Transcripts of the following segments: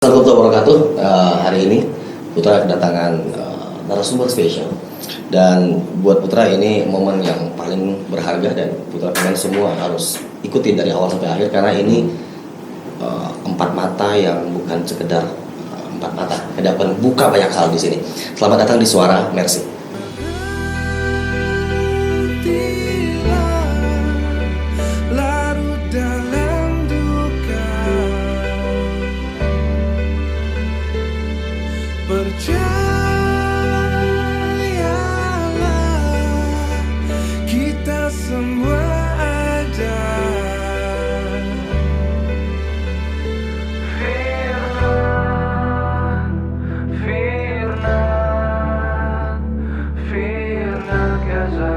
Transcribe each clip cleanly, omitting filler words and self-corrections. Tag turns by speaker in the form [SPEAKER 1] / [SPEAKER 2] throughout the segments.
[SPEAKER 1] Assalamualaikum warahmatullahi wabarakatuh. Hari ini Putra kedatangan narasumber spesial, dan buat Putra ini momen yang paling berharga, dan Putra pengen semua harus ikutin dari awal sampai akhir karena ini empat mata yang bukan sekedar empat mata, ada buka banyak hal di sini. Selamat datang di Suara Mercy.
[SPEAKER 2] Percayalah, kita semua ada. Firman Gaza.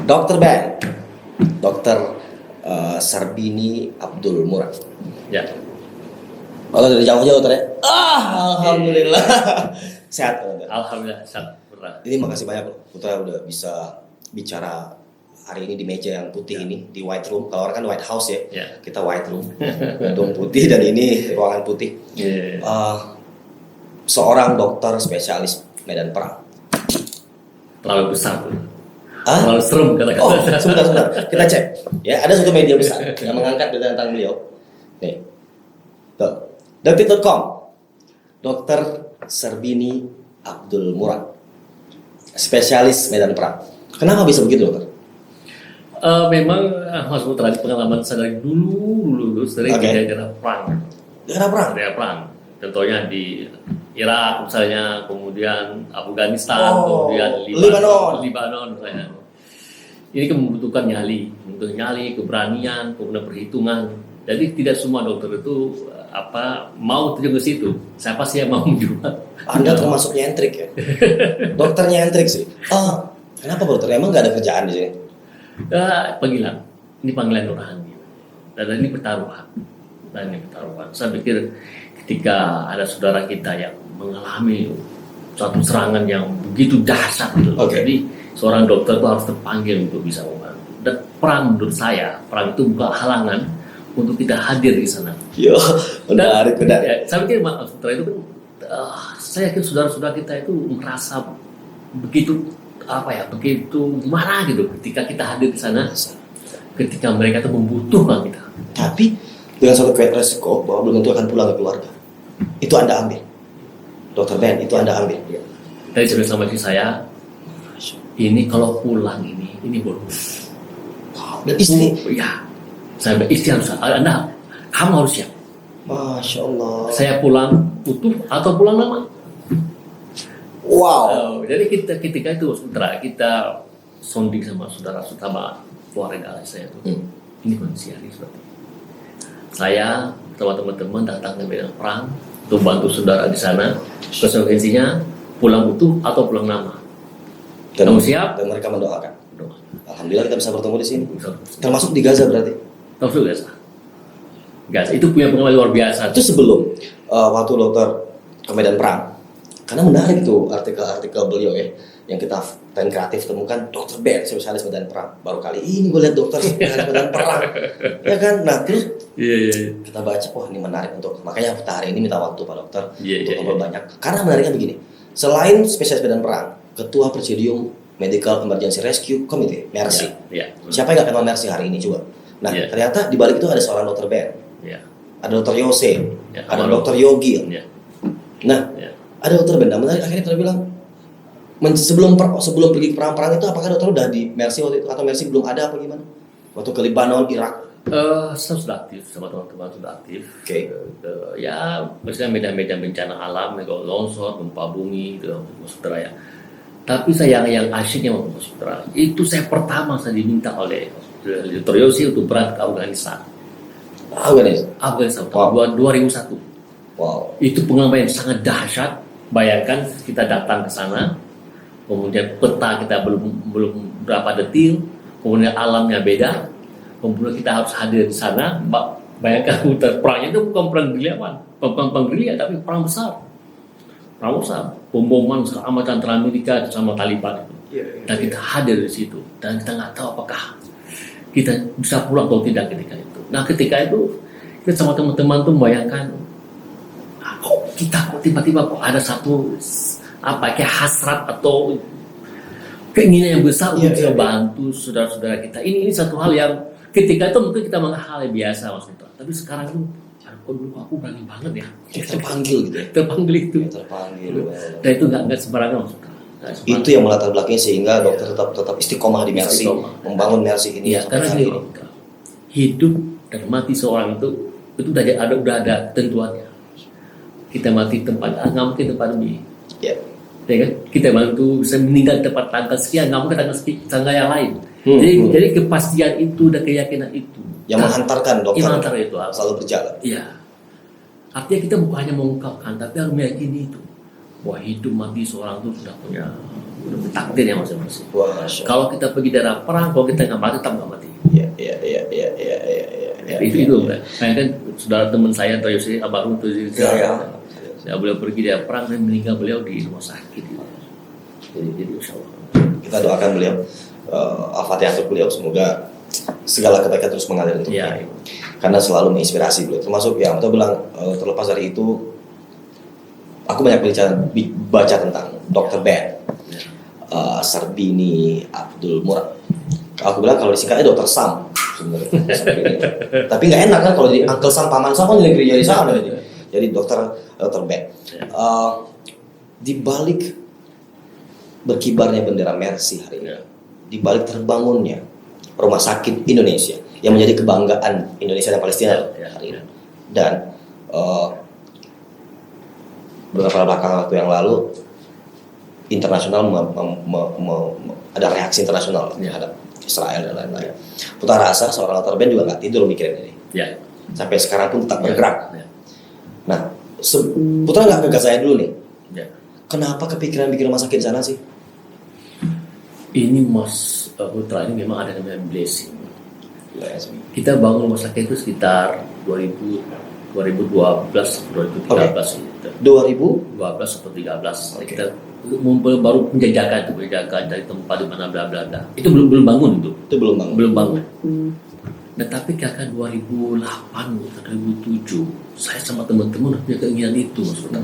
[SPEAKER 1] Dokter Ben, Dokter Sarbini Abdul Murad.
[SPEAKER 3] Ya.
[SPEAKER 1] Kalau dari jauh-jauh ya. Alhamdulillah. Sehat dokter.
[SPEAKER 3] Alhamdulillah sehat.
[SPEAKER 1] Ini makasih banyak loh, Putra udah bisa bicara hari ini di meja yang putih ini, di White Room. Kalau orang kan White House ya, kita White Room, gedung putih, dan ini ruangan putih. Seorang dokter spesialis medan perang.
[SPEAKER 3] Terlalu besar. Terlalu serem kata-kata.
[SPEAKER 1] Oh, sebentar, kita cek. Ya, ada satu media besar yang mengangkat berita tentang beliau. Nih, tuh, detik.com, Dokter Sarbini Abdul Murad, spesialis medan perang. Kenapa bisa begitu, dokter?
[SPEAKER 3] Memang Mas Putra, pengalaman saya dari dulu sering daerah perang. Daerah perang. Tentunya di Irak misalnya, kemudian Afghanistan, kemudian Libanon misalnya. Ini kan membutuhkan nyali, keberanian, kemudian perhitungan. Jadi tidak semua dokter itu mau terjun ke situ. Siapa sih yang mau juga?
[SPEAKER 1] Anda termasuk nyentrik ya? Dokter nyentrik sih. Kenapa dokter? Emang nggak ada kerjaan di sini?
[SPEAKER 3] Panggilan. Ini panggilan rohani. Dan ini pertaruhan. Saya pikir ketika ada saudara kita yang mengalami suatu serangan yang begitu dahsyat, jadi seorang dokter itu harus terpanggil untuk bisa membantu. Dan perang, menurut saya, perang itu bukan halangan untuk kita hadir di sana.
[SPEAKER 1] Yo, menarik.
[SPEAKER 3] Ya, saya pikir Mas Putra itu kan, saya yakin saudara-saudara kita itu merasa begitu marah gitu ketika kita hadir di sana, ketika mereka itu membutuhkan kita.
[SPEAKER 1] Tapi dengan suatu resiko bahwa belum tentu akan pulang ke keluarga, itu Anda ambil, Dokter Ben, itu Anda ambil.
[SPEAKER 3] Tadi saya bilang sama istri saya, ini kalau pulang ini bonus.
[SPEAKER 1] Dan istri?
[SPEAKER 3] Ya, saya bilang istri harus, kamu harus siap.
[SPEAKER 1] Masya Allah.
[SPEAKER 3] Saya pulang utuh atau pulang lama.
[SPEAKER 1] Wow.
[SPEAKER 3] Jadi ketika itu Putra, kita sounding sama saudara keluarga saya itu, ini kondisi hari seperti ini. Saya sama teman-teman datang ke medan perang untuk bantu saudara di sana. Konsekuensinya pulang utuh atau pulang lama. Kamu siap?
[SPEAKER 1] Dan mereka mendoakan. Alhamdulillah kita bisa bertemu di sini. Termasuk di Gaza berarti?
[SPEAKER 3] Termasuk Gaza. Itu punya pengalaman luar biasa.
[SPEAKER 1] Itu sebelum waktu dokter ke medan perang. Karena menarik tuh artikel beliau ya, yang kita dan kreatif temukan, Dokter Ben, spesialis medan perang. Baru kali ini gue lihat dokter spesialis medan perang. Ya kan? Nah terus kita baca, ini menarik makanya kita hari ini minta waktu Pak Dokter untuk ngobrol banyak. Karena menariknya begini, selain spesialis medan perang, Ketua Presidium Medical Emergency Rescue Committee, Mercy. Siapa yang gak kenal Mercy hari ini juga? Nah ternyata di balik itu ada seorang Dokter Ben. Ada Dokter Yose, ada Dokter Yogi. Nah, ada Dokter Ben. Menarik, akhirnya kita bilang, sebelum pergi ke perang-perang itu, apakah dokter udah di Mercy waktu itu, atau Mercy belum ada apa gimana? Waktu ke Libanon, Irak?
[SPEAKER 3] Saya sudah aktif, sama teman-teman sudah aktif.
[SPEAKER 1] Ya,
[SPEAKER 3] misalnya medan-medan bencana alam, longsor, gempa bumi, gitu, saudara ya. Tapi saya yang asyiknya Mas Putra, itu saya pertama diminta oleh Dr. Yosi untuk berangkat ke Afghanistan. Afghanistan tahun 2001.
[SPEAKER 1] Wow.
[SPEAKER 3] Itu pengalaman yang sangat dahsyat. Bayangkan kita datang ke sana, kemudian peta kita belum berapa detil, kemudian alamnya beda, kemudian kita harus hadir di sana. Bayangkan perangnya itu bukan perang gerilya, tapi perang besar. Pemboman segala macam antara Amerika sama Taliban itu. Dan kita hadir di situ dan kita nggak tahu apakah kita bisa pulang atau tidak ketika itu. Nah ketika itu kita sama teman-teman tuh membayangkan, kita kok tiba-tiba kok ada satu kayak hasrat atau keinginan yang besar untuk membantu saudara-saudara kita. Ini satu hal yang ketika itu mungkin kita menganggap hal yang biasa maksudnya. Tapi sekarang itu, kok dulu aku berani banget ya.
[SPEAKER 1] Terpanggil gitu ya.
[SPEAKER 3] Terpanggil itu.
[SPEAKER 1] Terpanggil.
[SPEAKER 3] Dan itu nggak sembarangan maksudnya.
[SPEAKER 1] Itu yang melatar belakangnya sehingga dokter tetap istiqomah di Mercy, membangun Mercy ini.
[SPEAKER 3] Iya, karena gini, hidup dan mati seorang itu udah ada tentuannya. Kita mati tempat A, nggak mungkin tempat B.
[SPEAKER 1] Ya.
[SPEAKER 3] Ya kan? Kita bantu bisa meninggal di tempat tanggal sekian, nggak mungkin tanggal yang lain. Jadi kepastian itu dan keyakinan itu
[SPEAKER 1] yang menghantarkan dokter
[SPEAKER 3] itu
[SPEAKER 1] selalu berjalan.
[SPEAKER 3] Iya. Artinya kita bukan hanya mengungkapkan, tapi harus meyakini itu. Wah, hidup mati seorang itu sudah punya takdirnya masing-masing. Kalau kita pergi daerah perang, kalau kita nggak mati, tetap nggak mati.
[SPEAKER 1] Iya.
[SPEAKER 3] Itu. Saya kan saudara teman saya, Toyosi Abaru, saya beliau pergi daerah perang dan meninggal beliau di rumah sakit. Jadi insya Allah.
[SPEAKER 1] Kita doakan beliau, Al-Fatihah untuk beliau, semoga segala kebaikan terus mengalir untuk beliau. Karena selalu menginspirasi beliau. Termasuk yang kita bilang, terlepas dari itu, aku banyak baca tentang Dr. Ben, Sarbini Abdul Murad. Aku bilang kalau disingkatnya Dr. Sam sebenarnya. Tapi nggak enak kan kalau di Uncle Sam, Paman Sam kan jadi Sam. Jadi Dr. Ben. Di balik berkibarnya bendera Mercy hari ini, di balik terbangunnya rumah sakit Indonesia yang menjadi kebanggaan Indonesia dan Palestina hari ini, dan beberapa waktu yang lalu internasional ada reaksi internasional terhadap Israel dan lain-lain. Putar rasa seorang Dr. Ben juga nggak tidur mikirin ini. Sampai sekarang pun tetap bergerak. Nah, Putra nggak ke Gaza dulu nih. Kenapa kepikiran bikin rumah sakit di sana sih?
[SPEAKER 3] Ini Mas Putra ini memang ada namanya blessing. Kita bangun rumah sakit itu sekitar 2012 2013 gitu.
[SPEAKER 1] 2012
[SPEAKER 3] atau 13. Kita baru penjajakan dari tempat di mana bla bla bla. Itu belum bangun itu. Belum bangun. Nah tapi kakak 2008 atau 2007 saya sama teman-teman punya keinginan itu maksudnya.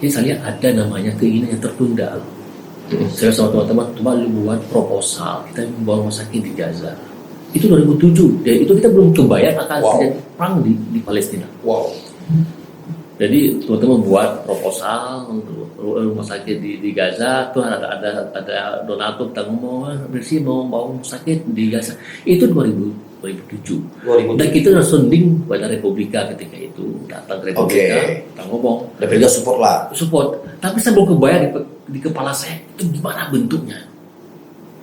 [SPEAKER 3] Jadi saya lihat ada namanya keinginan yang tertunda. Saya sama teman-teman cuma buat proposal kita membangun rumah sakit di Gaza. Itu 2007. Dan itu kita belum kebayang akan terjadi perang di Palestina. Jadi teman-teman buat proposal untuk rumah sakit di Gaza. Tuh ada donatur kita ngomong bersih mau bangun rumah sakit di Gaza. Itu 2007. Dan kita udah sonding pada Republika ketika itu, datang ke Republika, kita ngomong.
[SPEAKER 1] Republika support.
[SPEAKER 3] Tapi saya belum kebayang di kepala saya itu gimana bentuknya.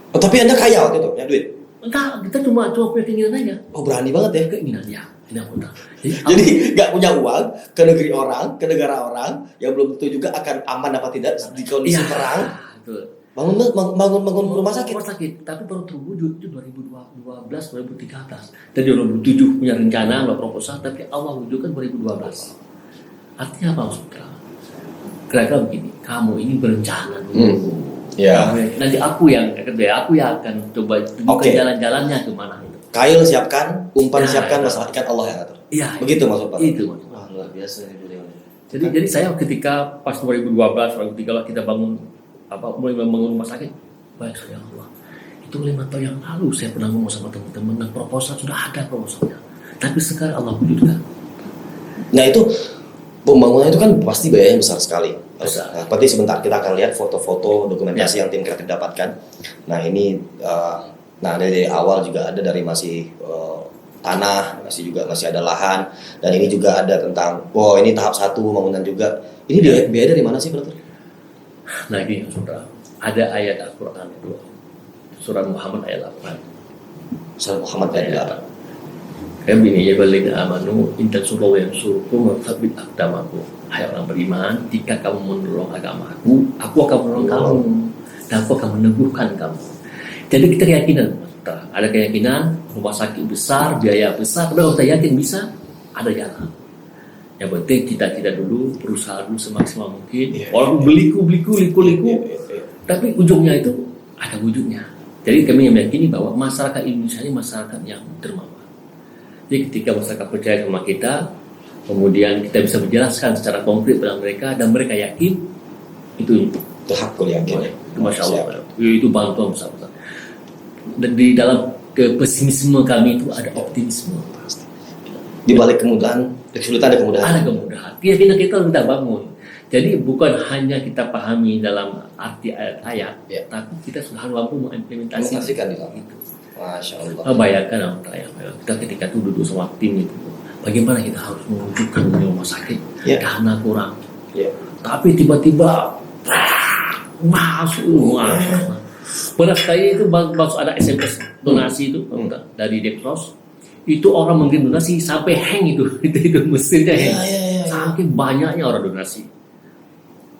[SPEAKER 1] Oh, tapi Anda kaya waktu itu, punya duit?
[SPEAKER 3] Enggak, kita cuma punya keinginan aja.
[SPEAKER 1] Oh, berani banget ya?
[SPEAKER 3] Keinginan ya.
[SPEAKER 1] Jadi nggak punya uang ke negeri orang, ke negara orang yang belum tentu juga akan aman apa tidak di kondisi perang. Betul. Bangun rumah sakit.
[SPEAKER 3] Tapi baru terwujud itu 2012, 2013. Tadi 2007 punya rencana, proposal, tapi Allah wujudkan 2012. Artinya apa maksudnya? Kira-kira begini, kamu ini berencana dulu. Nanti aku yang akan coba tunjukkan jalan-jalannya kemana itu.
[SPEAKER 1] Kail siapkan, umpan siapkan, masalah ikan Allah yang atur. Begitu maksud Pak.
[SPEAKER 3] Itu maksud.
[SPEAKER 1] Luar biasa itu.
[SPEAKER 3] Jadi saya ketika pas 2012, 2013 kita mulai membangun rumah sakit, baik ya Allah. Itu 5 tahun yang lalu saya pernah ngomong sama teman-teman dan proposal sudah ada proposalnya. Tapi sekarang Allah wujudkan. Nah itu
[SPEAKER 1] pembangunan itu kan pasti biayanya besar sekali. Nah, berarti sebentar kita akan lihat foto-foto dokumentasi yang tim kreatif dapatkan. Nah ini, dari awal juga ada dari masih tanah, masih ada lahan, dan ini juga ada tentang, ini tahap 1 pembangunan juga. Ini biaya dari mana sih, Brother?
[SPEAKER 3] Nah ini saudara, ada ayat Al-Quran itu, surah Muhammad ayat 8.
[SPEAKER 1] Surah Muhammad ayat 8.
[SPEAKER 3] Kayak begini, ya balina amanu intan surau yang suruhku sabit akdamaku. Hai orang beriman, jika kamu menolong agamaku, aku akan menolong kamu dan aku akan meneguhkan kamu. Jadi kita keyakinan, ada keyakinan rumah sakit besar, biaya besar, tapi kalau kita yakin bisa, ada jalan. Yang penting kita dulu berusaha dulu semaksimal mungkin. Walaupun liku, tapi ujungnya itu ada wujudnya. Jadi kami meyakini bahwa masyarakat Indonesia ini masyarakat yang dermawan. Jadi ketika masyarakat percaya sama kita, kemudian kita bisa menjelaskan secara konkret pada mereka dan mereka yakin itu
[SPEAKER 1] hakul yakin.
[SPEAKER 3] itu Masya Allah, itu bantuan besar. Dan di dalam pesimisme kami itu ada optimisme.
[SPEAKER 1] Di balik kemudahan, kesulitan ada kemudahan.
[SPEAKER 3] Ada kemudahan. Keyakinan kita harus kita bangun. Jadi bukan hanya kita pahami dalam arti ayat-ayat,
[SPEAKER 1] Ya.
[SPEAKER 3] tapi kita sudah mampu mengimplementasikan
[SPEAKER 1] Mengimplementasikan di dalam.
[SPEAKER 3] itu.
[SPEAKER 1] Masya Allah.
[SPEAKER 3] Bayangkan kita ketika itu duduk sama tim itu, bagaimana kita harus menunjukkan di rumah sakit
[SPEAKER 1] Ya.
[SPEAKER 3] dana kurang,
[SPEAKER 1] Ya.
[SPEAKER 3] tapi tiba-tiba masuk. Pada sekali itu masuk ada SMS donasi itu dari Depros, itu orang mengirim donasi sampai hang itu mesinnya hang.
[SPEAKER 1] Ya.
[SPEAKER 3] Saking banyaknya orang donasi.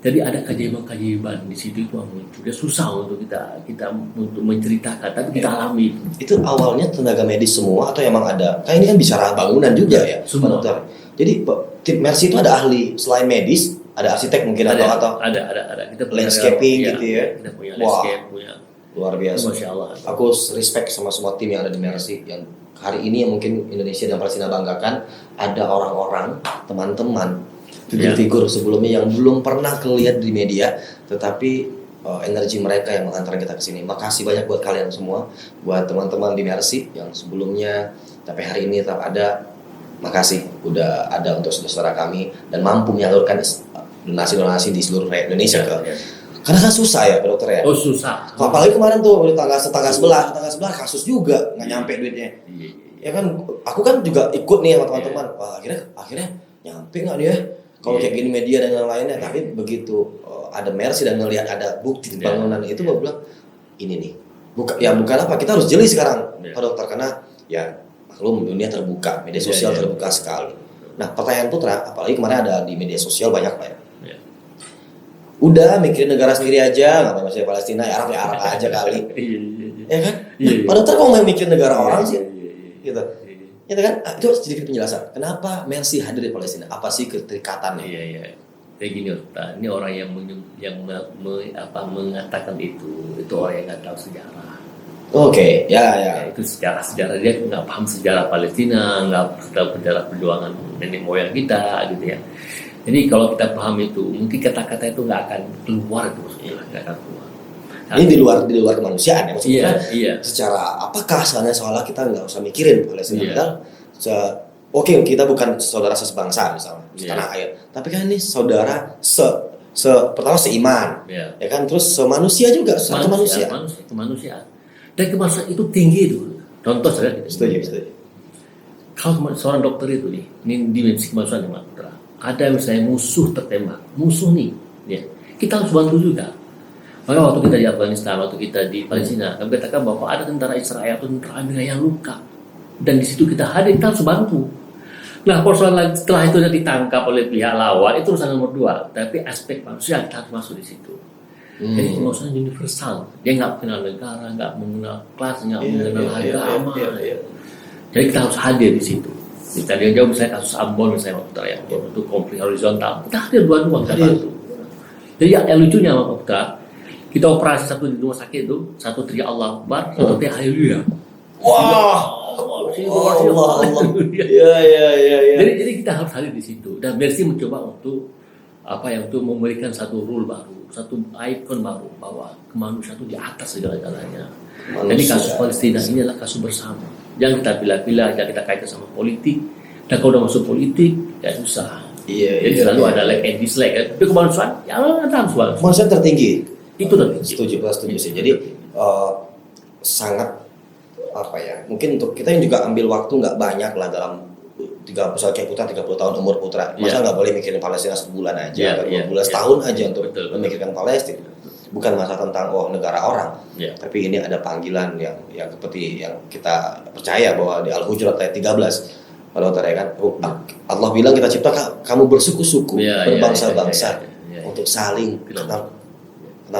[SPEAKER 3] Jadi ada keajaiban di situ itu muncul. Dia susah untuk kita untuk menceritakan, tapi kita alami itu.
[SPEAKER 1] Itu awalnya tenaga medis semua atau emang ada? Kayak ini kan bicara bangunan juga ya,
[SPEAKER 3] Semua.
[SPEAKER 1] Pak Dokter. Jadi tim Mercy itu ada ahli selain medis, ada arsitek mungkin atau
[SPEAKER 3] ada. Kita punya
[SPEAKER 1] landscaping gitu ya.
[SPEAKER 3] Kita punya
[SPEAKER 1] Wah.
[SPEAKER 3] landscape, punya
[SPEAKER 1] luar biasa.
[SPEAKER 3] Masya Allah.
[SPEAKER 1] Aku respect sama semua tim yang ada di Mercy yang hari ini yang mungkin Indonesia dan Palestina banggakan, ada orang-orang, teman-teman, figur-figur sebelumnya yang belum pernah kelihatan di media, tetapi energi mereka yang mengantarkan kita ke sini. Makasih banyak buat kalian semua, buat teman-teman di Mercy yang sebelumnya tapi hari ini tetap ada. Makasih udah ada untuk saudara kami dan mampu menyalurkan donasi-donasi di seluruh Indonesia ke. Karena kan susah ya, Pak Dokter ya.
[SPEAKER 3] Oh susah.
[SPEAKER 1] Apalagi kemarin tuh tetangga sebelah kasus juga nggak nyampe duitnya. Ya kan, aku kan juga ikut nih sama teman-teman. Wah, akhirnya nyampe nggak dia? Kalau kayak gini media dan yang lainnya, tapi begitu ada Mercy dan ngelihat ada bukti bangunan itu, gue bilang ini nih, bukan apa, kita harus jeli sekarang, Pak Dokter, karena ya maklum dunia terbuka, media sosial terbuka sekali. Nah, pertanyaan Putra, apalagi kemarin ada di media sosial banyak lah ya. Udah mikirin negara sendiri aja, nggak masalah Palestina, ya Arab aja kali, ya kan? Pak Dokter kok mau mikirin negara orang sih, gitu. Itu kan, itu sedikit penjelasan. Kenapa Mercy hadir di Palestina? Apa sih keterikatannya?
[SPEAKER 3] Iya. Kayak gini, Ustaz. Ini orang yang mengatakan itu orang yang nggak tahu sejarah.
[SPEAKER 1] Oke, ya.
[SPEAKER 3] Itu sejarah dia nggak paham sejarah Palestina, nggak tahu sejarah perjuangan nenek moyang kita, gitu ya. Jadi kalau kita paham itu, mungkin kata-kata itu nggak akan keluar itu, nggak akan keluar.
[SPEAKER 1] Ini di luar kemanusiaan ya maksudnya.
[SPEAKER 3] Iya.
[SPEAKER 1] Secara apakah soalnya kita nggak usah mikirin Palestina.
[SPEAKER 3] Iya.
[SPEAKER 1] Oke, kita bukan saudara sebangsa misalnya, setanah air. Tapi kan ini saudara pertama seiman,
[SPEAKER 3] ya
[SPEAKER 1] kan, terus semanusia juga, satu manusia.
[SPEAKER 3] Kemanusiaan. Dan kemanusiaan itu tinggi itu. Contoh saya.
[SPEAKER 1] Setuju.
[SPEAKER 3] Kalau seorang dokter itu nih, ini dimensi kemanusiaan yang Putra. Ada misalnya musuh tertembak, musuh nih, ya. Kita harus bantu juga. Maka waktu kita di Afghanistan, waktu kita di Palestina, kami katakan bahwa ada tentara Israel atau tentara Amerika yang luka, dan di situ kita hadir, kita harus bantu. Nah, persoalan setelah itu ditangkap oleh pihak lawan itu urusan nomor 2, tapi aspek manusia kita harus masuk di situ. Jadi kemanusiaan universal, dia nggak mengenal negara, nggak mengenal kelas, nggak mengenal agama. Jadi kita harus hadir di situ. Kita lihat jauh misalnya kasus Ambon misalnya waktu terakhir, itu konflik horizontal, kita hadir dua-dua kita bantu. Jadi yang lucunya Pak, kita operasi satu di rumah sakit itu, satu teriak Allah Akbar, satu teriak Haleluya.
[SPEAKER 1] Wah, Allah. Ya.
[SPEAKER 3] Jadi kita harus hadir di situ. Dan Mercy mencoba untuk untuk memberikan satu rule baru, satu ikon baru bahwa kemanusiaan itu di atas segala-galanya. Jadi kasus Palestina ini adalah kasus bersama. Jangan kita pilih-pilih, jangan kita kaitkan sama politik. Dan kalau udah masuk politik, ya susah. Jadi selalu ada like and dislike kan. Tapi kemanusiaan, ya harus banget.
[SPEAKER 1] Kemanusiaan tertinggi.
[SPEAKER 3] Itu tertinggi.
[SPEAKER 1] Setuju sih. Jadi sangat mungkin untuk kita yang juga ambil waktu nggak banyak lah dalam misalnya kayak Putra 30 tahun umur Putra, masa nggak boleh mikirin Palestina sebulan aja, 2 bulan setahun aja untuk memikirkan Palestina. Bukan masalah tentang negara orang, tapi ini ada panggilan yang seperti yang kita percaya bahwa di Al-Hujurat ayat 13 pada ya kan, Allah bilang kita cipta kamu bersuku-suku, berbangsa-bangsa untuk saling kenal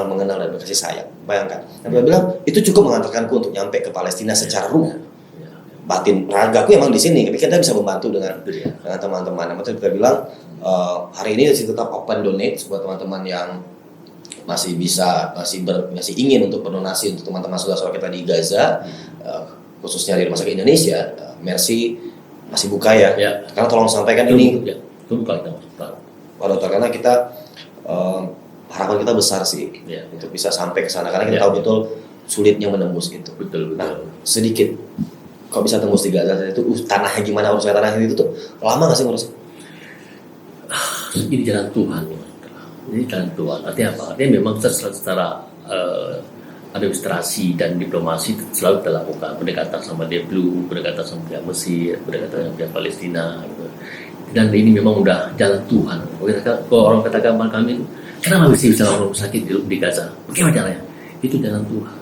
[SPEAKER 1] mengenal dan berkasih sayang. Bayangkan, Nabi bilang itu cukup mengantarkanku untuk nyampe ke Palestina secara ruh. Batin ragaku emang di sini, tapi kita bisa membantu dengan teman-teman. Makanya kita bilang hari ini masih tetap open donate buat teman-teman yang masih ingin untuk berdonasi untuk teman-teman saudara-saudara kita di Gaza, khususnya di rumah sakit Indonesia, Mercy masih buka ya. Karena tolong sampaikan ini,
[SPEAKER 3] buka kita,
[SPEAKER 1] Pak Dokter, karena kita harapan kita besar sih untuk bisa sampai ke sana, karena kita tahu betul sulitnya menembus itu.
[SPEAKER 3] Betul.
[SPEAKER 1] Nah, sedikit kok bisa tembus di Gaza itu tanahnya gimana, urusnya tanah itu tuh lama nggak sih ngurus?
[SPEAKER 3] Ini jalan Tuhan. Ini jalan Tuhan. Artinya apa? Artinya memang secara administrasi dan diplomasi selalu kita lakukan pendekatan sama DPLU, pendekatan sama pihak Mesir, pendekatan sama pihak Palestina gitu. Dan ini memang udah jalan Tuhan. Kalau orang katakan kami itu, kenapa mesti bisa orang sakit di Gaza? Bagaimana caranya? Itu jalan Tuhan.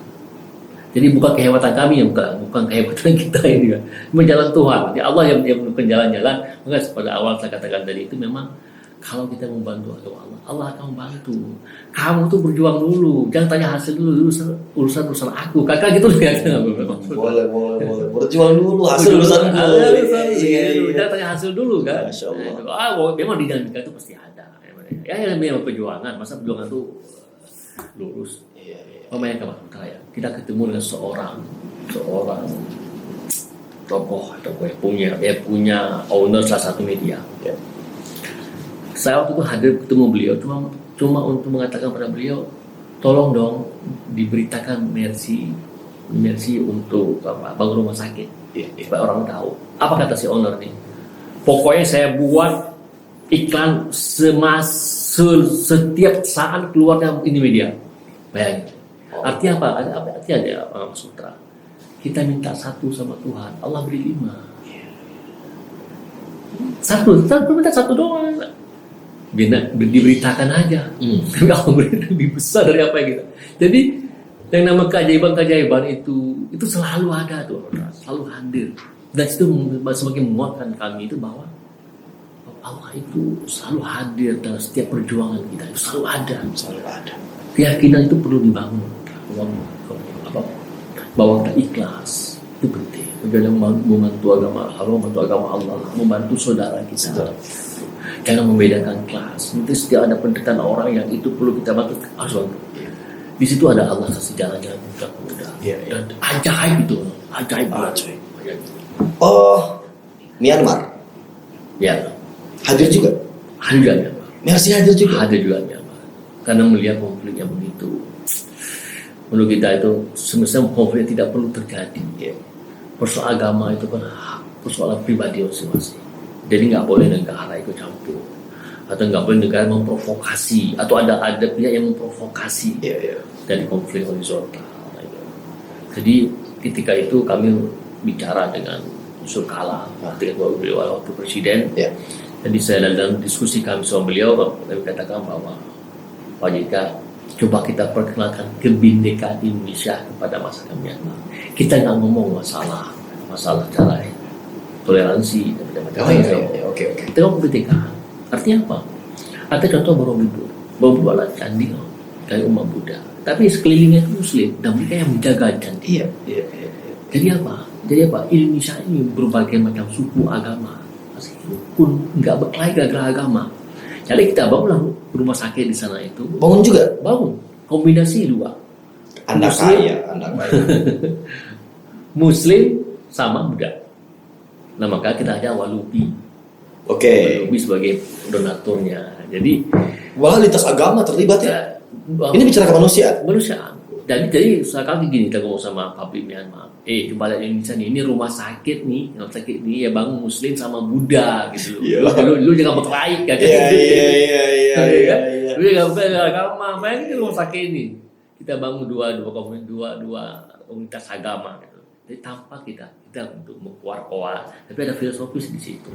[SPEAKER 3] Jadi bukan kehebatan kami, bukan kehebatan kita ini kan. Memang jalan Tuhan. Jadi Allah yang menentukan jalan-jalan. Maka pada awal saya katakan tadi itu memang kalau kita membantu agama Allah, Allah akan membantu. Kamu tuh berjuang dulu, jangan tanya hasil dulu urusan aku. Kakak gitu lihat.
[SPEAKER 1] Boleh. Berjuang dulu, hasil urusan dulu.
[SPEAKER 3] Jangan tanya hasil dulu kan.
[SPEAKER 1] Masya Allah.
[SPEAKER 3] Memang dinamika itu pasti ada. Ya memang perjuangan, masa perjuangan itu lurus. Pemain Utara ya, kita ketemu dengan seorang tokoh yang punya owner salah satu media. Saya waktu itu hadir ketemu beliau cuma untuk mengatakan pada beliau, tolong dong diberitakan Mercy untuk bangun rumah sakit supaya orang tahu. Apa kata si owner nih? Pokoknya saya buat iklan setiap saat keluarnya ini media. Bayangin. Artinya apa? Artinya ada Mas Putra. Kita minta satu sama Tuhan, Allah beri 5. Kita minta satu doang. Diberitakan aja. Allah beri lebih besar dari apa yang kita. Jadi yang nama keajaiban itu selalu ada tuh, selalu hadir. Dan itu semakin menguatkan kami itu bahwa Allah itu selalu hadir dalam setiap perjuangan kita. Itu selalu ada. Keyakinan itu perlu dibangun. Bahwa kita ikhlas itu penting. Dalam membantu agama Allah, membantu saudara kita. Jangan membedakan kelas. Nanti setiap ada penderitaan orang yang itu perlu kita bantu, harus bantu. Di situ ada Allah kasih jalan-jalan mudah. Dan ajaib itu, ajaib.
[SPEAKER 1] Oh, Myanmar.
[SPEAKER 3] Ya.
[SPEAKER 1] Hadir juga.
[SPEAKER 3] Myanmar.
[SPEAKER 1] Mercy hadir juga.
[SPEAKER 3] Hadir juga Myanmar. Karena melihat konflik yang begitu. Menurut kita itu semestinya konflik tidak perlu terjadi. Persoalan agama itu kan persoalan pribadi masing-masing. Jadi nggak boleh negara ikut campur, atau nggak boleh negara memprovokasi, atau ada pihak yang memprovokasi dari konflik horizontal. Jadi ketika itu kami bicara dengan Yusuf Kala, ketua beliau waktu presiden. Jadi saya dalam diskusi kami sama beliau, kami katakan bahwa Pak JK, coba kita perkenalkan kebinekaan Indonesia kepada masyarakat Myanmar. Kita nggak ngomong masalah cara toleransi dan macam-macam. Kita ngomong kebinekaan. Artinya apa? Artinya contoh Borobudur adalah candi dari umat Buddha, tapi sekelilingnya itu Muslim dan mereka yang menjaga candi. Jadi apa? Indonesia ini berbagai macam suku agama, pun nggak berkelahi gara-gara agama. Jadi kita bangunlah rumah sakit di sana itu.
[SPEAKER 1] Bangun juga?
[SPEAKER 3] Bangun. Kombinasi 2.
[SPEAKER 1] Anda kaya. Muslim
[SPEAKER 3] sama Buddha. Nah maka kita ada Walubi. Walubi sebagai donaturnya. Jadi
[SPEAKER 1] lintas agama terlibat ya? Ini bicara kemanusiaan.
[SPEAKER 3] Jadi sekarang gini, kita ngomong sama publik Myanmar. Coba lihat Indonesia nih, ini rumah sakit nih ya bang Muslim sama Buddha gitu. Lu jangan berkelahi kan? Iya. Lu jangan berkelahi agama. Main di rumah sakit ini. Kita bangun dua komunitas agama. Gitu. Jadi tanpa kita untuk mengkuar-kuar, tapi ada filosofis di situ.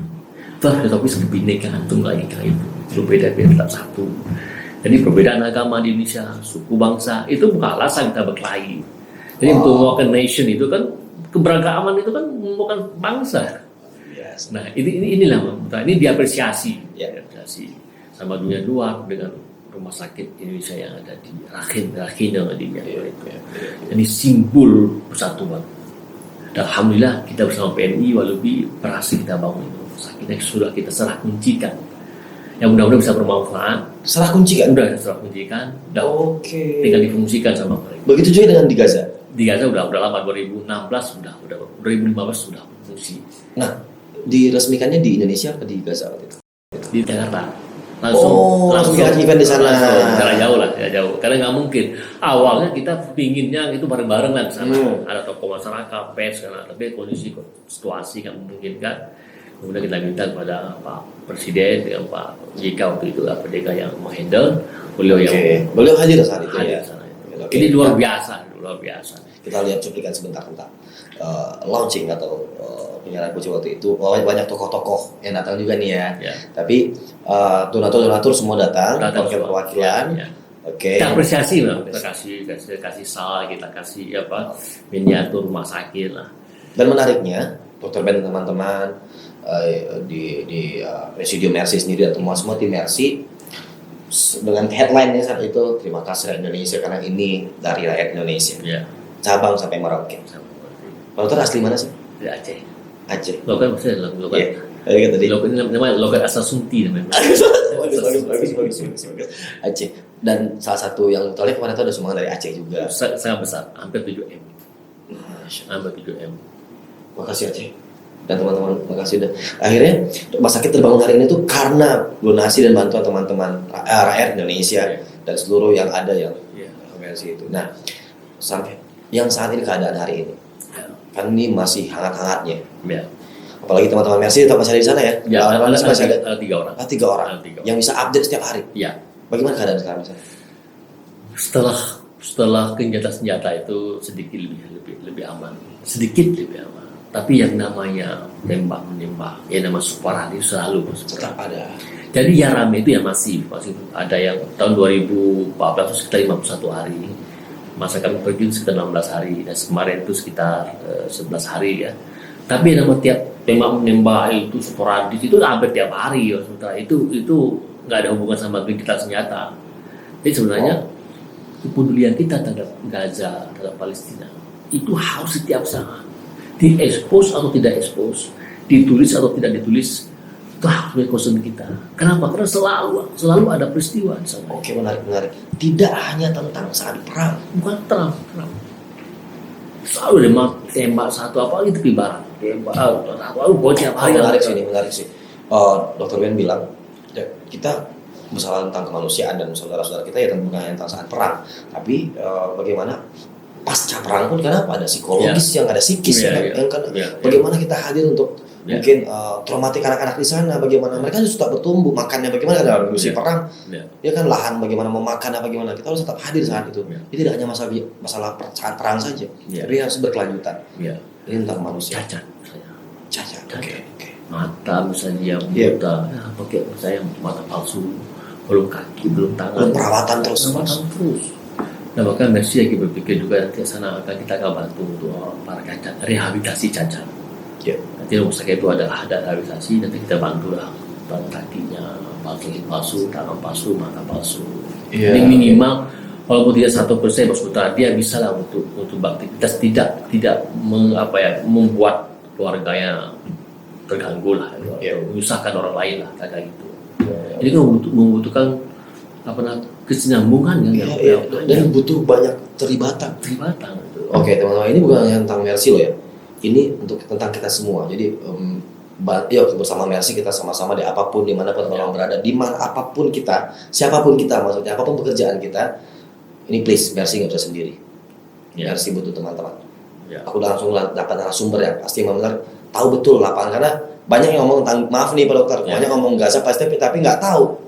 [SPEAKER 3] Itu filosofis kebinekaan tunggal ika itu. Berbeda-beda tetap satu. Jadi perbedaan agama di Indonesia, suku bangsa itu bukan alasan kita berkelahi. Jadi untuk mewakili nation itu kan keberagaman itu kan bukan bangsa. Nah inilah ini diapresiasi, sama dunia luar dengan rumah sakit Indonesia yang ada di Rakhine di Myanmar itu. Jadi simbol persatuan. Dan alhamdulillah kita bersama PNI Walubi berhasil kita bangun rumah sakit yang sudah kita serah kuncikan. yang mudah-mudahan bisa bermanfaat.
[SPEAKER 1] Serah kunci kan?
[SPEAKER 3] Udah serah kuncikan, udah
[SPEAKER 1] Oke.
[SPEAKER 3] tinggal difungsikan sama mereka.
[SPEAKER 1] Begitu juga dengan di Gaza.
[SPEAKER 3] Di Gaza udah lama, 2016 sudah 2015 sudah fungsi.
[SPEAKER 1] Nah, diresmikannya di Indonesia atau di Gaza waktu itu?
[SPEAKER 3] Di Jakarta
[SPEAKER 1] Langsung bikin event di sana.
[SPEAKER 3] Jarak jauh lah, ya jauh. Karena nggak mungkin. Awalnya kita pinginnya itu bareng-bareng lah di sana. Ada tokoh masyarakat, pers, karena tapi kondisi situasi nggak memungkinkan. Kemudian kita minta kepada Pak Presiden dengan Pak JK waktu itu, Pak JK yang menghandle, beliau yang
[SPEAKER 1] beliau hadir saat itu
[SPEAKER 3] hadir
[SPEAKER 1] ya.
[SPEAKER 3] di sana.
[SPEAKER 1] Oke.
[SPEAKER 3] Ini luar biasa.
[SPEAKER 1] Kita lihat cuplikan sebentar tentang launching atau penyerahan kunci waktu itu. Banyak tokoh-tokoh yang datang juga nih ya.
[SPEAKER 3] Ya.
[SPEAKER 1] Tapi donatur semua datang, perwakilan.
[SPEAKER 3] Ya.
[SPEAKER 1] Oke.
[SPEAKER 3] Kita apresiasi lah, kita kasih sal, kita kasih miniatur rumah sakit lah.
[SPEAKER 1] Dan menariknya, Dr. Ben dan teman-teman di Presidium Mercy sendiri dan semua tim Mercy dengan headline-nya saat itu, terima kasih rakyat Indonesia karena ini dari rakyat Indonesia.
[SPEAKER 3] Ya.
[SPEAKER 1] Cabang sampai Merauke. Dokter asli mana sih?
[SPEAKER 3] Di Aceh.
[SPEAKER 1] Aceh.
[SPEAKER 3] Lokan maksudnya lokan.
[SPEAKER 1] Iya. Tadi kan tadi.
[SPEAKER 3] Lokan namanya lokan Asasunti namanya.
[SPEAKER 1] Bagus. Aceh. Dan salah satu yang tolak kemarin itu ada sumbangan dari Aceh juga.
[SPEAKER 3] Sangat besar, hampir 7M. Hampir 7M.
[SPEAKER 1] Makasih Aceh. Dan teman-teman, makasih udah. Akhirnya rumah sakit terbangun hari ini tuh karena donasi dan bantuan teman-teman rakyat Indonesia dan seluruh yang ada yang organisasi itu. Nah, sampai yang saat ini keadaan hari ini, kan ini masih hangat-hangatnya.
[SPEAKER 3] Ya.
[SPEAKER 1] Apalagi teman-teman Mercy tetap masih ada di sana ya.
[SPEAKER 3] Ya,
[SPEAKER 1] masih ada
[SPEAKER 3] 3 orang.
[SPEAKER 1] 3 orang yang bisa update setiap hari.
[SPEAKER 3] Ya.
[SPEAKER 1] Bagaimana keadaan sekarang misalnya?
[SPEAKER 3] Setelah senjata itu sedikit lebih aman, sedikit lebih aman. Tapi yang namanya menembak, yang nama sporadis selalu
[SPEAKER 1] Tetap ada.
[SPEAKER 3] Jadi yang rame itu ya masih ada yang tahun 2014 itu sekitar 51 hari, masa kami pergi sekitar 16 hari, dan kemarin itu sekitar 11 hari ya. Tapi yang nama tiap menembak itu sporadis itu hampir tiap hari ya. Sementara itu nggak ada hubungan sama kita senjata. Jadi sebenarnya kepedulian kita terhadap Gaza, terhadap Palestina itu harus setiap saat diekspos atau tidak ekspos, ditulis atau tidak ditulis, itu harus menjadi concern kita. Kenapa? Karena selalu ada peristiwa di sana.
[SPEAKER 1] Oke, menarik. Tidak hanya tentang saat perang,
[SPEAKER 3] Bukan terang. Selalu tembak satu apa itu barat. Tembak bocah hari.
[SPEAKER 1] Menarik sih. Dr. Ben bilang, ya, kita masalah tentang kemanusiaan dan saudara-saudara kita ya bukan hanya tentang saat perang, tapi bagaimana pasca perang pun kenapa ada psikologis yang ada psikis bagaimana kita hadir untuk mungkin traumatik anak-anak di sana, bagaimana mereka harus tetap bertumbuh, makannya bagaimana dalam kondisi perang, ya kan lahan bagaimana memakan bagaimana, kita harus tetap hadir saat itu. Jadi tidak hanya masalah saat perang saja, tapi harus berkelanjutan. Ini tentang manusia. Cacat. Oke.
[SPEAKER 3] Mata misalnya yang buta, pakai saya mata palsu, belum kaki, belum tangan,
[SPEAKER 1] perawatan terus.
[SPEAKER 3] Nah, bahkan Mercy lagi berpikir juga nanti sana kita akan bantu untuk para cacat, rehabilitasi cacat. Nanti rumah sakit itu adalah ada rehabilitasi, nanti kita bantu lah kakinya, palsu, tangan palsu, mata palsu. Ini minimal walaupun tidak 1%, maksudnya dia bisa lah untuk beraktivitas tidak membuat keluarganya terganggu lah, atau menyusahkan orang lain lah kayak gitu. Jadi kan membutuhkan kesinambungan
[SPEAKER 1] dan butuh banyak terlibatan. Oke, teman-teman, ini bukan hanya tentang Mercy loh ya. Ini untuk tentang kita semua. Jadi bersama Mercy kita sama-sama di apapun, dimanapun orang berada, di mana apapun kita, siapapun kita, maksudnya apapun pekerjaan kita, ini please Mercy nggak bisa sendiri. Mercy butuh teman-teman. Aku langsung dapat narasumber yang pasti benar tahu betul lapangan, karena banyak yang ngomong tentang, maaf nih Pak Dokter, banyak ngomong Gaza pasti tapi nggak tahu.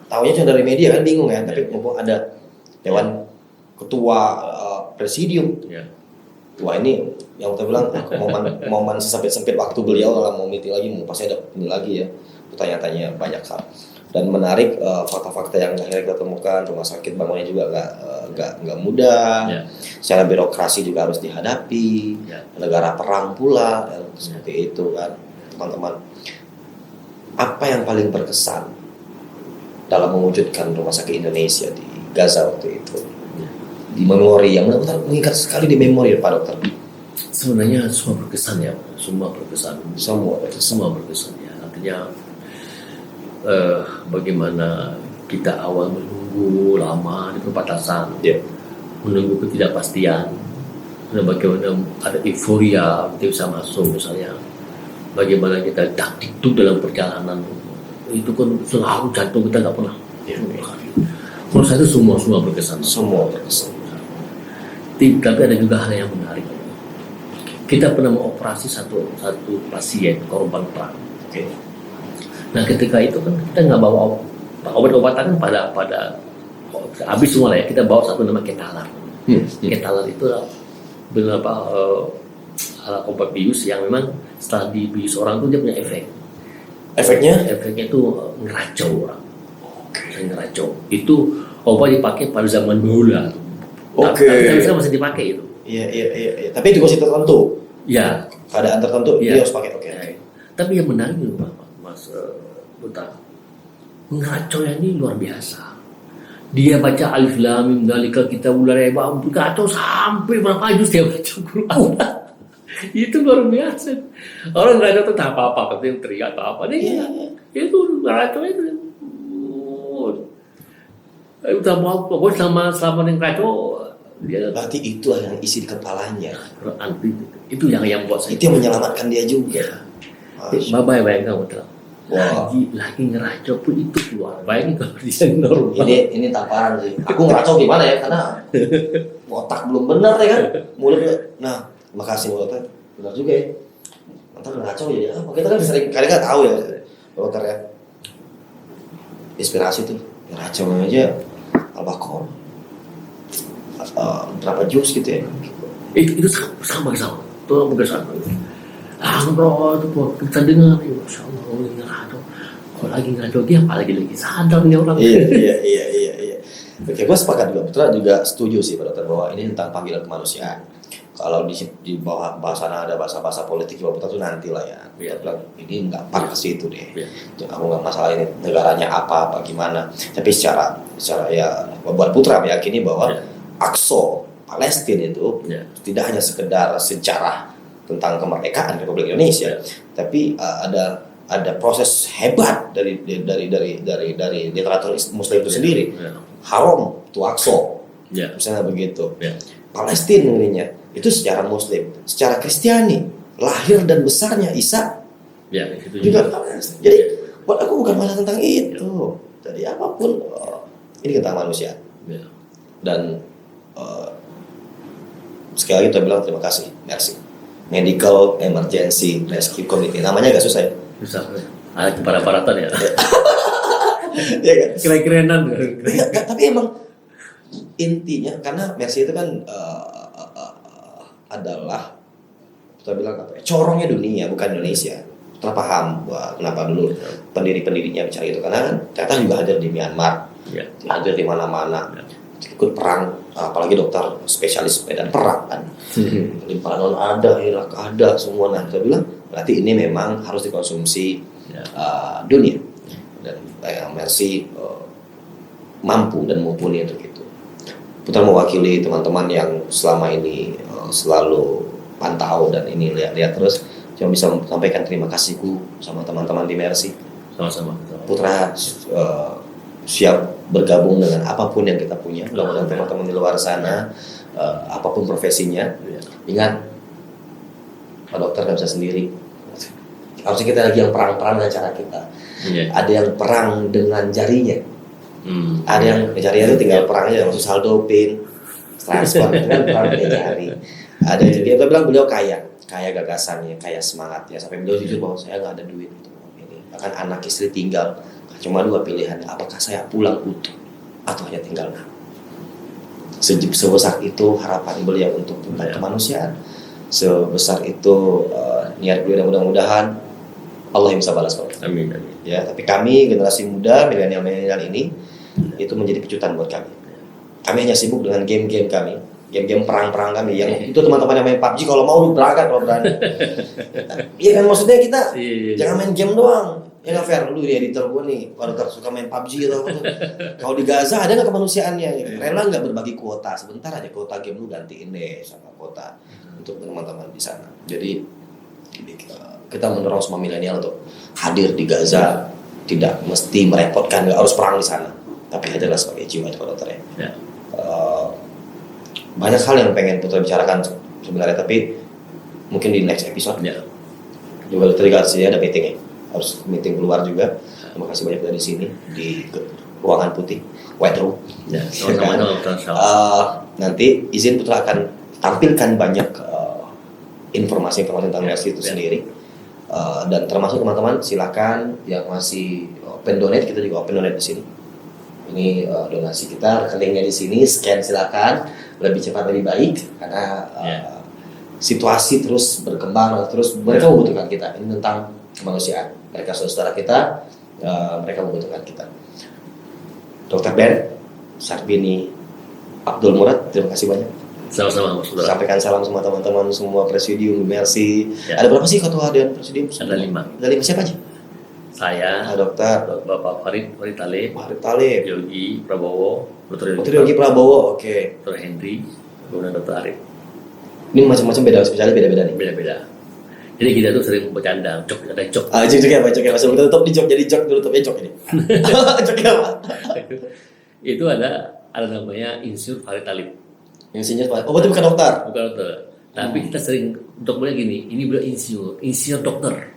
[SPEAKER 1] Taunya cuma dari media kan, bingung ya. Tapi mumpung ada Dewan Ketua Presidium, wah ini yang kita bilang momen sesempit waktu beliau kalau mau meeting lagi, mau pasti ada ini lagi ya, tanya-tanya banyak hal. Dan menarik fakta-fakta yang akhirnya kita temukan, rumah sakit bangunnya juga nggak mudah, secara birokrasi juga harus dihadapi, negara perang pula, seperti itu kan teman-teman. Apa yang paling berkesan dalam mewujudkan rumah sakit Indonesia di Gaza waktu itu, di memori yang benar-benar mengikat sekali di memori Pak Dokter?
[SPEAKER 3] Sebenarnya semua berkesan ya, semua berkesan ya. Artinya bagaimana kita awal menunggu lama di perbatasan,
[SPEAKER 1] Ya.
[SPEAKER 3] menunggu ketidakpastian, dan bagaimana ada euforia kita bisa masuk misalnya, bagaimana kita taktik dalam perjalanan itu kan selalu jantung kita nggak pernah. Menurut saya itu semua berkesan.
[SPEAKER 1] Semua berkesan.
[SPEAKER 3] Tapi ada juga hal yang menarik. Kita pernah mengoperasi satu pasien korban perang.
[SPEAKER 1] Oke.
[SPEAKER 3] Nah ketika itu kan kita nggak bawa obat-obatan kan pada habis semua lah ya. Kita bawa satu nama ketalar. Ketalar itu beberapa alat obat bius yang memang setelah dibius orang itu dia punya efek. Efeknya itu ngeracau orang. Ngeracau. Itu obat dipakai pada zaman dulu lah.
[SPEAKER 1] Oke.
[SPEAKER 3] Tapi sekarang masih dipakai itu.
[SPEAKER 1] Iya. Tapi di kondisi tertentu.
[SPEAKER 3] Ya.
[SPEAKER 1] Keadaan tertentu
[SPEAKER 3] Ya.
[SPEAKER 1] dia harus pakai. Oke.
[SPEAKER 3] Tapi yang menarik itu Mas Buta, ngacaunya ini luar biasa. Dia baca alif lam mim dzalika kitabul la raiba fihi, kacau sampai berapa juz dia baca Quran. Itu luar biasa. Orang nggak ada tuh apa-apa, tapi teriak atau apa nih. Itu ngacau itu. Udah mau pokoknya selama yang kacau dia.
[SPEAKER 1] Berarti itu yang isi di kepalanya.
[SPEAKER 3] Itu yang buat saya.
[SPEAKER 1] Itu yang menyelamatkan dia juga.
[SPEAKER 3] Bapak bayangkan betul.
[SPEAKER 1] Wow.
[SPEAKER 3] Lagi ngeracau pun itu keluar. Bayangin kalau dia normal.
[SPEAKER 1] Ini tamparan sih. Aku ngeracau gimana ya? Karena otak belum benar ya kan. Mulut. Nah, makasih mulutnya. Benar juga ya. Ntar ngeracau jadi apa? Kita kan sering kali nggak tahu ya dokter ya. Inspirasi tuh ngeracau aja Al-Baqarah. Berapa juz gitu ya?
[SPEAKER 3] Itu sama. Tuh berkesan. Bro, itu kita dengar, masya Allah, lagi ngeracau. Kalau lagi ngeracau dia, apalagi lagi sadar nih orang.
[SPEAKER 1] Iya. Oke, gue sepakat juga. Betul juga setuju sih Pak Dokter bahwa ini tentang panggilan kemanusiaan. Kalau di bawah bahasa ada bahasa politik juga betul tuh nanti lah ya. Dia bilang ini nggak par ke situ deh. Aku nggak masalah ini negaranya apa gimana. Tapi secara ya buat Putra meyakini bahwa Aqsa Palestina itu tidak hanya sekedar sejarah tentang kemerdekaan Republik Indonesia, tapi ada proses hebat dari literatur Muslim itu sendiri. Haram itu Aqsa, misalnya begitu. Palestina ininya itu secara Muslim, secara Kristiani lahir dan besarnya Isa juga Palestina. Jadi buat aku bukan masalah tentang itu. Jadi apapun ini tentang manusia. Dan sekali lagi kita bilang terima kasih, merci. Medical Emergency Rescue Committee, namanya agak susah ya.
[SPEAKER 3] Susah, ada keparah-paratan ya.
[SPEAKER 1] Iya kan?
[SPEAKER 3] Kira-kiranan.
[SPEAKER 1] Tapi emang intinya karena Mercy itu kan adalah kita bilang apa ya, corongnya dunia bukan Indonesia. Kita paham bahwa kenapa dulu pendiri-pendirinya bicara itu karena kan ternyata juga hadir di Myanmar, hadir di mana-mana, ikut perang, apalagi dokter spesialis medan perang kan. Lebanon ada, Irak ada, semua. Nah kita bilang berarti ini memang harus dikonsumsi dunia dan Mercy mampu dan mumpuni untuk itu. Putra mewakili teman-teman yang selama ini selalu pantau dan ini lihat terus, cuma bisa sampaikan terima kasihku sama teman-teman di Mercy.
[SPEAKER 3] Sama-sama.
[SPEAKER 1] Putra siap bergabung dengan apapun yang kita punya. Mudah-mudahan teman-teman di luar sana apapun profesinya, ingat Pak Dokter nggak bisa sendiri. Harusnya kita lagi yang perang-perang dengan cara kita. Ada yang perang dengan jarinya. Ada yang jarinya itu tinggal perangnya langsung saldo pin transfer dengan perang dengan jari. Ada yang dia bilang beliau kaya gagasannya, kaya semangatnya, sampai beliau jujur bahwa saya nggak ada duit untuk ini. Bahkan anak istri tinggal cuma 2 pilihan, apakah saya pulang utuh atau hanya tinggal nama. Sebesar itu harapan beliau untuk kemanusiaan, sebesar itu niat beliau, dan mudah-mudahan Allah yang bisa balas kok.
[SPEAKER 3] Amin.
[SPEAKER 1] Ya, tapi kami generasi muda milenial ini itu menjadi kejutan buat kami. Kami hanya sibuk dengan game-game kami, game-game perang-perang kami yang itu teman-teman yang main PUBG kalau mau lu berangkat kalau berani. Iya kan maksudnya kita jangan main game doang. Ya nggak fair, lu di editor gue nih, kalau suka main PUBG atau apa. Kalau di Gaza ada nggak kemanusiaannya? Rela nggak berbagi kuota? Sebentar aja kuota game lu gantiin deh sama kuota untuk teman-teman di sana. Jadi kita mendorong semua milenial untuk hadir di Gaza, tidak mesti merepotkan, nggak harus perang di sana, tapi hadirlah sebagai jiwa itu dokter ya.
[SPEAKER 3] Ya.
[SPEAKER 1] Banyak hal yang pengen Putra bicarakan sebenarnya, tapi mungkin di next episode.
[SPEAKER 3] Ya.
[SPEAKER 1] Juga tadi ada meeting ya, harus meeting keluar juga. Terima kasih banyak dari sini di ruangan putih, white room.
[SPEAKER 3] Ya, sama-sama dokter.
[SPEAKER 1] Nanti izin Putra akan tampilkan banyak informasi-informasi tentang Mercy itu sendiri. Dan termasuk teman-teman silakan yang masih open donate, kita juga open donate di sini. Ini donasi kita, rekeningnya di sini, scan silakan, lebih cepat lebih baik karena situasi terus berkembang, terus mereka membutuhkan kita. Ini tentang kemanusiaan. Mereka saudara kita, mereka membutuhkan kita. Dr. Ben Sarbini Abdul Murad, terima kasih banyak.
[SPEAKER 3] Sama-sama, saudara.
[SPEAKER 1] Sampaikan salam semua teman-teman, semua presidium Mercy.
[SPEAKER 3] Ya.
[SPEAKER 1] Ada berapa sih ketua dan presidium?
[SPEAKER 3] Ada 5.
[SPEAKER 1] Ada 5 siapa aja?
[SPEAKER 3] Saya,
[SPEAKER 1] Dokter
[SPEAKER 3] Bapak Farid Talib,
[SPEAKER 1] Farid Talib,
[SPEAKER 3] Yogi Prabowo, Dr.
[SPEAKER 1] Yogi Prabowo, oke.
[SPEAKER 3] Dr. Hendri, kemudian Dr. Arif.
[SPEAKER 1] Ini macam-macam beda, spesialis beda-beda nih.
[SPEAKER 3] Beda-beda. Jadi kita tuh sering bercanda, ada jok.
[SPEAKER 1] Joknya apa? Joknya masuk tutup di jok, jadi jok dulu tutupnya jok ini. Joknya apa?
[SPEAKER 3] Itu ada namanya Insinyur Farid Talib.
[SPEAKER 1] Insinyur Pak. Oh, berarti bukan dokter.
[SPEAKER 3] Bukan dokter. Tapi kita sering untuk mulai gini, ini beliau insinyur dokter.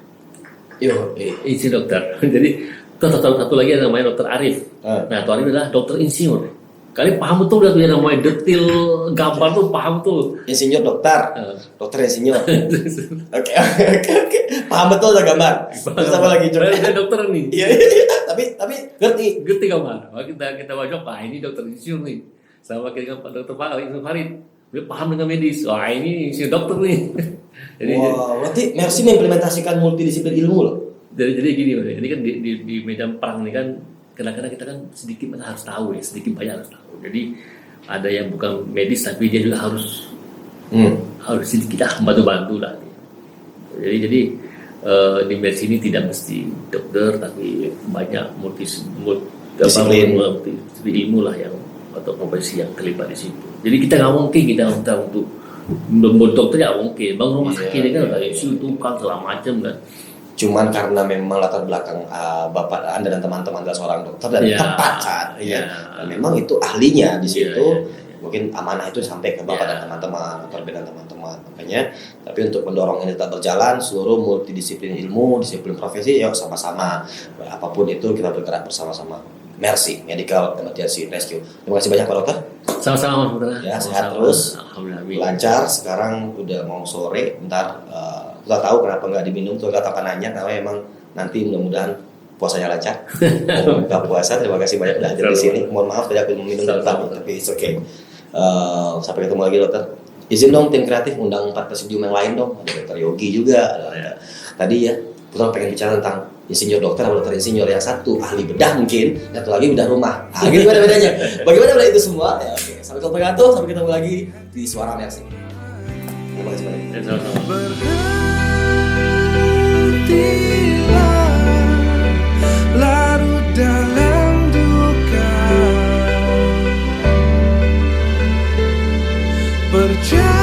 [SPEAKER 1] Yo,
[SPEAKER 3] Insinyur dokter. Jadi satu lagi ada namanya Dr. Arif. Nah, Dr. Arif adalah dokter insinyur. Kalian paham betul udah tuh yang namanya detail gambar tuh paham tuh.
[SPEAKER 1] Insinyur dokter, dokter insinyur. Oke. Paham betul lah gambar. Terus apa lagi coba?
[SPEAKER 3] Saya dokter nih.
[SPEAKER 1] Iya. Tapi ngerti
[SPEAKER 3] gambar. Wah, kita wajib ini dokter insinyur nih. Sama kita Pak Dokter Farid. Dia paham dengan medis. Wah, ini insinyur dokter nih. Jadi,
[SPEAKER 1] berarti Mercy mengimplementasikan multidisiplin ilmu loh.
[SPEAKER 3] Jadi gini, ini kan di medan perang ini kan kadang-kadang kita kan sedikit harus tahu ya, sedikit banyak harus tahu. Jadi ada yang bukan medis tapi dia juga harus sedikit bantu-bantu lah. Jadi di Mercy ini tidak mesti dokter tapi banyak multidisiplin ilmu lah yang atau profesi yang terlibat di situ. Jadi kita nggak mungkin kita untuk membuat dokter ya mungkin. Bang rumah sakit ini kan ada isu tukang segala macam kan.
[SPEAKER 1] Cuman karena memang latar belakang Bapak Anda dan teman-teman adalah seorang dokter dan tepat kan, dan memang itu ahlinya di situ. Mungkin amanah itu sampai ke Bapak dan teman-teman, dokter dan teman-teman. Makanya, tapi untuk mendorong ini tetap berjalan, seluruh multidisiplin ilmu, disiplin profesi, ya sama-sama. Apapun itu kita bergerak bersama-sama. Mercy Medical Emergency Rescue. Terima kasih banyak Pak Dokter.
[SPEAKER 3] Sama-sama Mas Putra.
[SPEAKER 1] Ya, sehat terus.
[SPEAKER 3] Alhamdulillah.
[SPEAKER 1] Lancar. Sekarang udah mau sore. Bentar. Nggak tahu kenapa nggak diminum. Tuh nggak akan nanya. Karena emang nanti mudah-mudahan puasanya lancar. Buka puasa. Terima kasih banyak udah hadir di sini. Mohon maaf tadi aku minum tentang, tapi it's okay. Sampai ketemu lagi Dokter. Izin dong tim kreatif undang 4 presidium yang lain dong. Ada Dokter Yogi juga. Tadi ya Putra pengen bicara tentang insinyur dokter atau dokter insinyur. Yang satu ahli bedah mungkin, yang satu lagi bedah rumah. Gitu gimana bedanya? Bagaimana bedanya itu semua? Ya, oke. Sampai ketemu lagi di Suara Mercy. Terima kasih banyak.
[SPEAKER 2] Berhentilah larut dalam duka, percaya